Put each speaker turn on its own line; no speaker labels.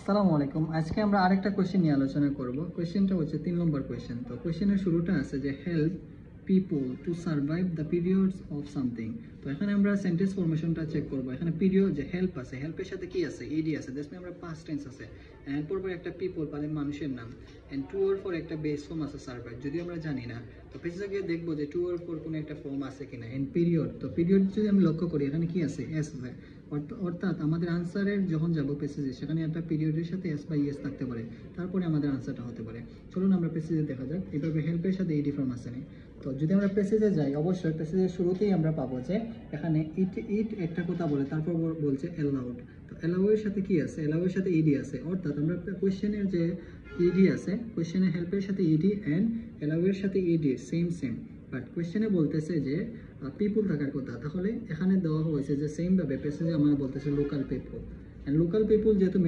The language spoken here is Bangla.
আসসালামু আলাইকুম। আজকে আমরা আরেকটা কোশ্চেন নিয়ে আলোচনা করব। কোশ্চেনটা হচ্ছে 3 নম্বর কোশ্চেন। তো কোশ্চেনের শুরুটা আছে যে help people to survive the periods of something. তো এখানে আমরা সেন্টেন্স ফরমেশনটা চেক করব। এখানে পিরিয়ড যে হেল্প আছে, হেল্পের সাথে কি আছে? ইডি আছে। দ্যাটস মিন আমরা পাস্ট টেন্স আছে। এরপর একটা পিপল মানে মানুষের নাম, এন্ড টু অর ফর একটা বেস ফর্ম আছে সার্ভাইভ, যদি আমরা জানি না। তো পেজে গিয়ে দেখবো যে টু অর ফর কোনো একটা ফর্ম আছে কিনা। এন্ড পিরিয়ড, তো পিরিয়ড যদি আমি লক্ষ্য করি এখানে কি আছে? এস আছে। অর্থাৎ আমাদের আনসারের যখন যাব প্যাসেজে সেখানে একটা পিরিয়ডের সাথে এস বা ইএস থাকতে পারে, তারপরে আমাদের আনসারটা হতে পারে। চলুন আমরা প্যাসেজে দেখা যাক এভাবে হেল্পের সাথে ইডি ফর্ম আসেনি। তো যদি আমরা প্যাসেজে যাই, অবশ্যই প্যাসেজের শুরুতেই আমরা পাবো যে এখানে ইট একটা কথা বলে, তারপর বলছে অ্যালাউড। তো অ্যালাউয়ের সাথে কি আছে? অ্যালাউয়ের সাথে ইডি আছে। অর্থাৎ আমরা কোয়েশ্চেনের যে ইডি আছে, কোয়েশ্চেনের হেল্পের সাথে ইডি অ্যান্ড অ্যালাউয়ের সাথে ইডি সেম, বাট কোয়েশ্চেনে বলতেছে যে পিপুল থাকার কথা। তাহলে এখানে দেওয়া হয়েছে যে সেমভাবে প্যাসেজে আমরা বলতেছে লোকাল পিপুল, অ্যান্ড লোকাল পিপুল যেহেতু